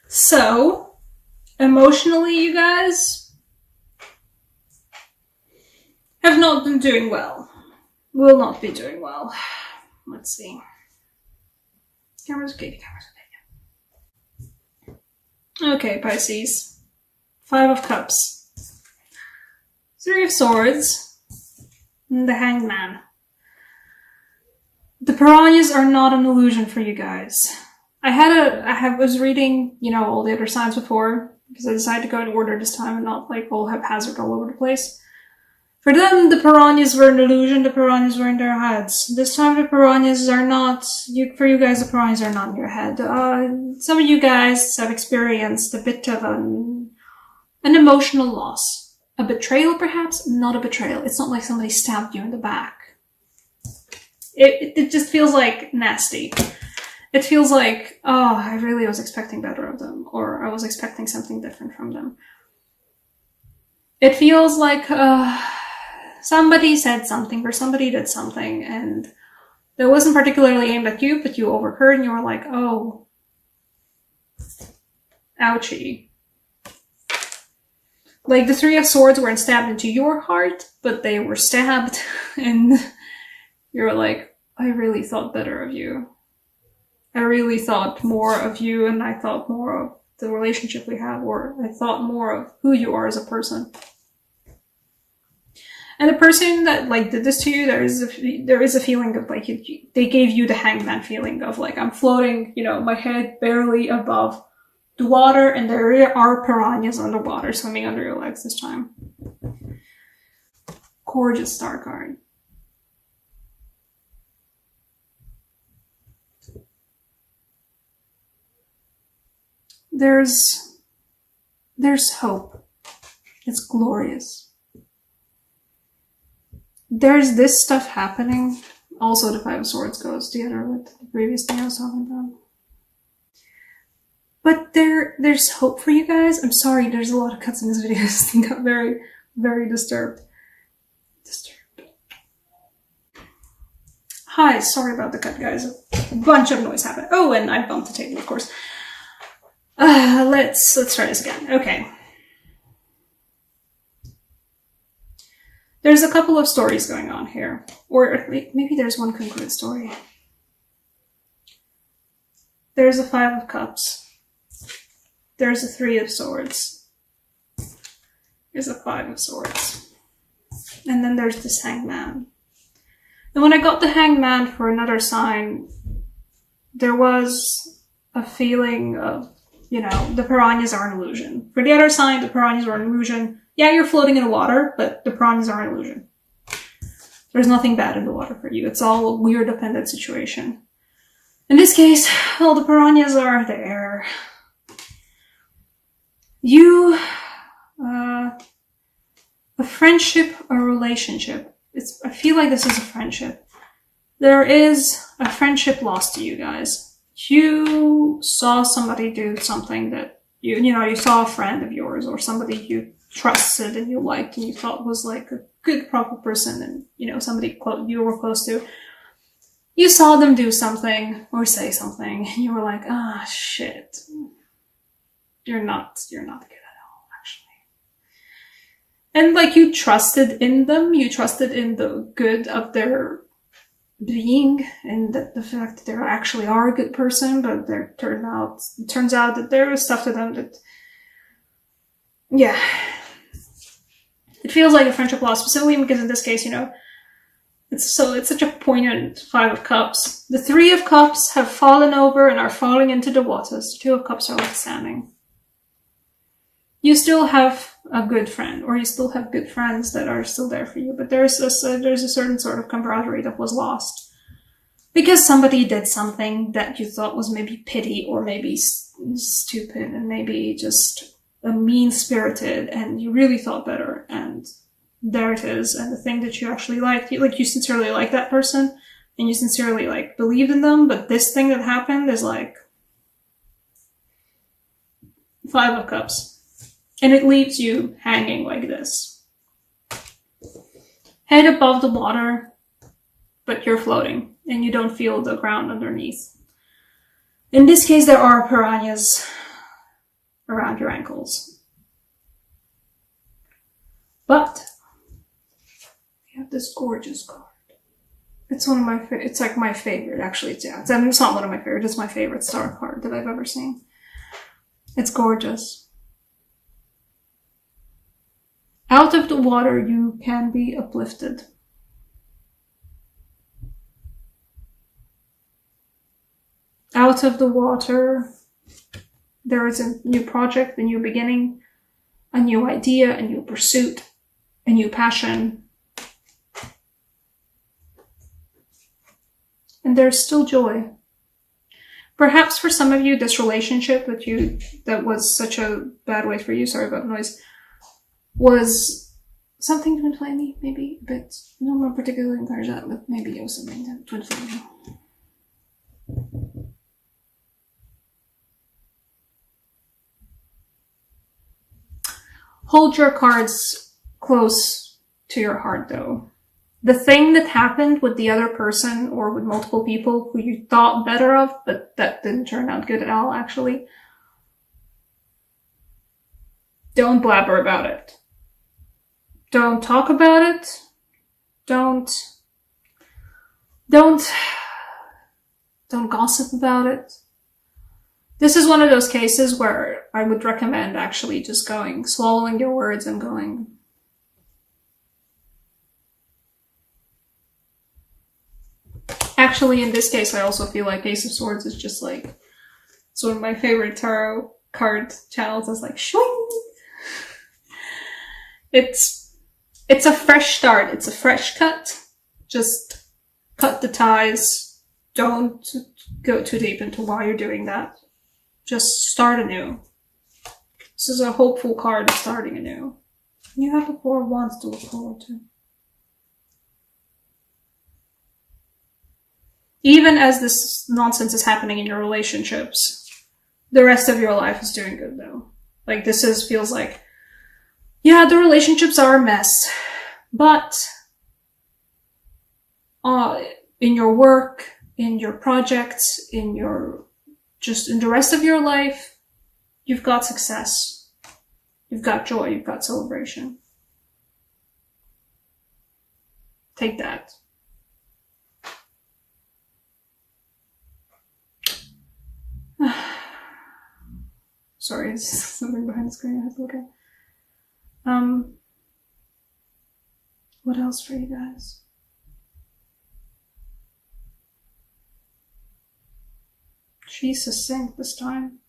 So, emotionally, you guys have not been doing well. Will not be doing well. Let's see. Cameras okay. Okay, Pisces. 5 of Cups. 3 of Swords. And the Hanged Man. The piranhas are not an illusion for you guys. I was reading, all the other signs before, because I decided to go in order this time and not like all haphazard all over the place. For them, the piranhas were an illusion, the piranhas were in their heads. This time the piranhas are not, for you guys, the piranhas are not in your head. Some of you guys have experienced a bit of an emotional loss. A betrayal, perhaps? Not a betrayal. It's not like somebody stabbed you in the back. It just feels like nasty. It feels like, oh, I really was expecting better of them, or I was expecting something different from them. It feels like somebody said something or somebody did something, and that wasn't particularly aimed at you, but you overheard and you were like, oh, ouchie. Like the 3 of Swords weren't stabbed into your heart, but they were stabbed, and you're like, I really thought better of you. I really thought more of you, and I thought more of the relationship we have, or I thought more of who you are as a person. And the person that did this to you, there is a feeling of they gave you the hangman feeling of I'm floating, my head barely above the water, and there are piranhas underwater swimming under your legs this time. Gorgeous star card. There's hope. It's glorious. There's this stuff happening. Also, the 5 of Swords goes together with the previous thing I was talking about. But there's hope for you guys. I'm sorry, there's a lot of cuts in this video. This thing got very, very disturbed. Hi, sorry about the cut, guys. A bunch of noise happened. Oh, and I bumped the table, of course. Let's try this again. Okay. There's a couple of stories going on here. Or maybe there's one concluded story. There's a 5 of Cups. There's a 3 of Swords. There's a 5 of Swords. And then there's this Hangman. And when I got the Hangman for another sign, there was a feeling of, the piranhas are an illusion. For the other sign, the piranhas are an illusion. Yeah, you're floating in the water, but the piranhas are an illusion. There's nothing bad in the water for you. It's all a weird dependent situation. In this case, well, the piranhas are there. You, a friendship, a relationship. I feel like this is a friendship. There is a friendship lost to you guys. You saw somebody do something that you saw a friend of yours or somebody you trusted and you liked and you thought was like a good, proper person and, somebody you were close to. You saw them do something or say something and you were like, ah, shit. You're not good at all, actually. And you trusted in them, you trusted in the good of their being and the fact that they actually are a good person, but it turns out that there is stuff to them that, yeah, it feels like a friendship loss, specifically because in this case, it's such a poignant 5 of Cups. The 3 of Cups have fallen over and are falling into the waters. The 2 of Cups are left standing. You still have a good friend, or you still have good friends that are still there for you, but there's a certain sort of camaraderie that was lost because somebody did something that you thought was maybe pity or maybe stupid and maybe just mean-spirited, and you really thought better, and there it is. And the thing that you actually liked, you sincerely liked that person and you sincerely believed in them, but this thing that happened is 5 of Cups. And it leaves you hanging like this. Head above the water, but you're floating, and you don't feel the ground underneath. In this case, there are piranhas around your ankles. But we have this gorgeous card. It's one of my favorite. It's like my favorite, actually. It's not one of my favorites. It's my favorite star card that I've ever seen. It's gorgeous. Out of the water, you can be uplifted. Out of the water, there is a new project, a new beginning, a new idea, a new pursuit, a new passion. And there's still joy. Perhaps for some of you, this relationship that was such a bad way for you, sorry about the noise, was something twin flamey, maybe a bit. No more particularly encourage that, but maybe it was something that twin flamey. Hold your cards close to your heart, though. The thing that happened with the other person or with multiple people who you thought better of, but that didn't turn out good at all, actually. Don't blabber about it. Don't talk about it. Don't gossip about it. This is one of those cases where I would recommend actually just swallowing your words and going, actually, in this case, I also feel like Ace of Swords is just like, it's one of my favorite tarot card channels. It's like, shwing! It's a fresh start. It's a fresh cut. Just cut the ties. Don't go too deep into why you're doing that. Just start anew. This is a hopeful card of starting anew. You have the Four of Wands to look forward to. Even as this nonsense is happening in your relationships, the rest of your life is doing good, though. Like, feels like, yeah, the relationships are a mess, but in your work, in your projects, in the rest of your life, you've got success. You've got joy. You've got celebration. Take that. Sorry, it's something behind the screen I have to look at. What else for you guys? She's succinct this time.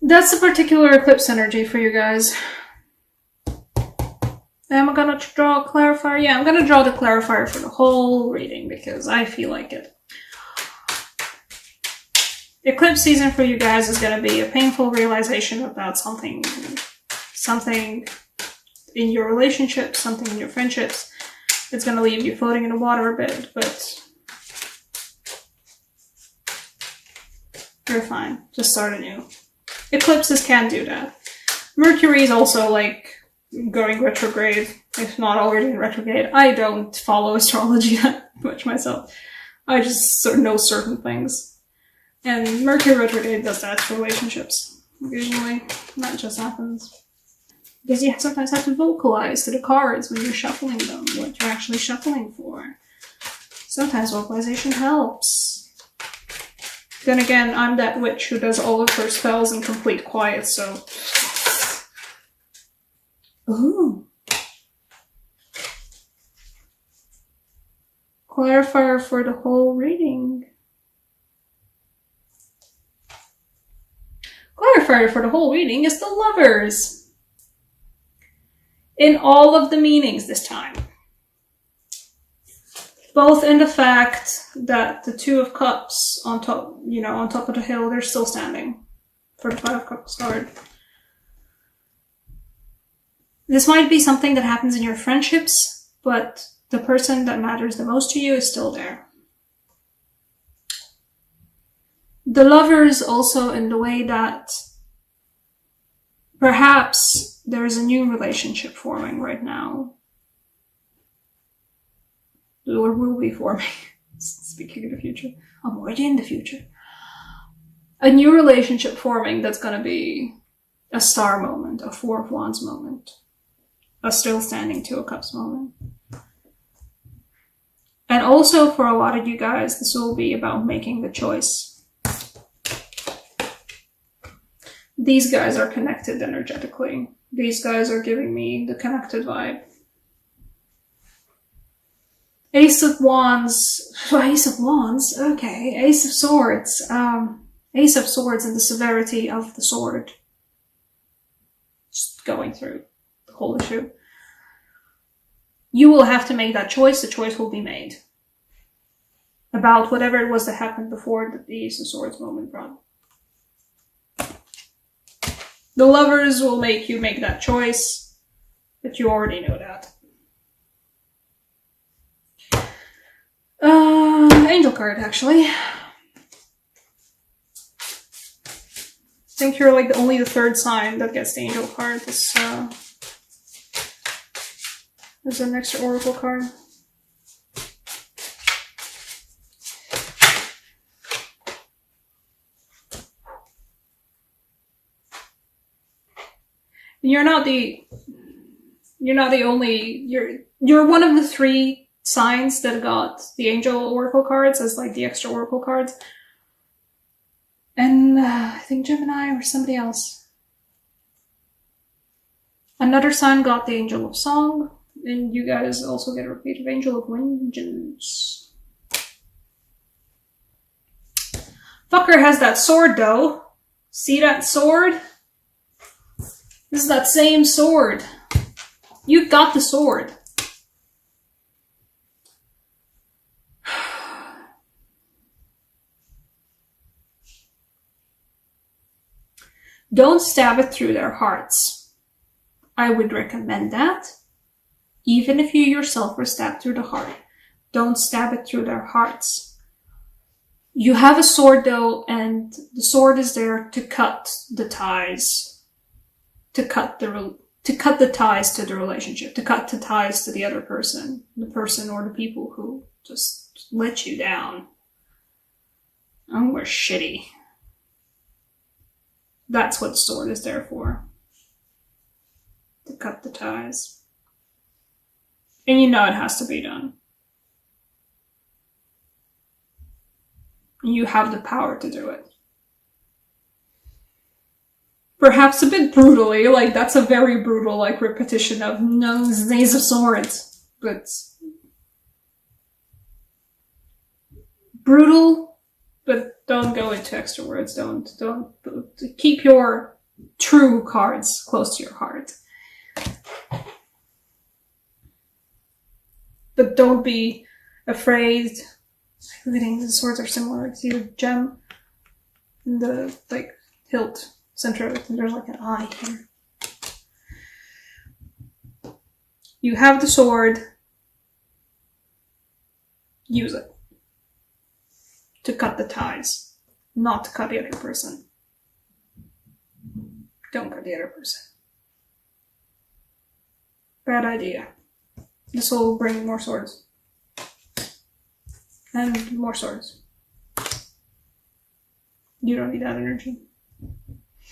That's a particular eclipse energy for you guys. Am I gonna draw a clarifier? Yeah, I'm gonna draw the clarifier for the whole reading because I feel like it. Eclipse season for you guys is going to be a painful realization about something in your relationships, something in your friendships. It's going to leave you floating in the water a bit, but you're fine. Just start anew. Eclipses can do that. Mercury is also like going retrograde, if not already in retrograde. I don't follow astrology that much myself. I just know certain things. And Mercury retrograde does that to relationships. Occasionally, that just happens. Because you sometimes have to vocalize to the cards when you're shuffling them, what you're actually shuffling for. Sometimes vocalization helps. Then again, I'm that witch who does all of her spells in complete quiet, so... Ooh. Clarifier for the whole reading. Clarifier for the whole reading is the Lovers. In all of the meanings this time. Both in the fact that the Two of Cups on top, on top of the hill, they're still standing for the Five of Cups card. This might be something that happens in your friendships, but the person that matters the most to you is still there. The Lovers also in the way that perhaps there is a new relationship forming right now. Or will be forming. Speaking of the future. I'm already in the future. a new relationship forming that's going to be a star moment, a Four of Wands moment, a still standing Two of Cups moment. And also for a lot of you guys, this will be about making the choice. These guys are connected energetically. These guys are giving me the connected vibe. Ace of Wands, okay. Ace of Swords. Ace of Swords and the severity of the sword. Just going through the whole issue. You will have to make that choice. The choice will be made. About whatever it was that happened before the Ace of Swords moment brought. The Lovers will make you make that choice, but you already know that. Angel card, actually. I think you're like only the third sign that gets the angel card. This is an extra oracle card. You're not the only, you're one of the three signs that got the angel oracle cards as like the extra oracle cards. And I think Gemini or somebody else. Another sign got the Angel of Song, and you guys also get a repeat of Angel of Vengeance. Fucker has that sword though. See that sword? This is that same sword. You got the sword. Don't stab it through their hearts. I would recommend that. Even if you yourself were stabbed through the heart, don't stab it through their hearts. You have a sword though, and the sword is there to cut the ties, to cut the ties to the relationship, to cut the ties to the other person, the person or the people who just let you down and were shitty. That's what the sword is there for. To cut the ties. And you know it has to be done. You have the power to do it. Perhaps a bit brutally, like that's a very brutal like repetition of no, it's the Ace of Swords. But brutal, but don't go into extra words. Don't keep your true cards close to your heart. But don't be afraid. The swords are similar. It's your gem in the like hilt center of it, and there's like an eye here. You have the sword. Use it to cut the ties, not to cut the other person. Don't cut the other person. Bad idea. This will bring more swords. And more swords. You don't need that energy.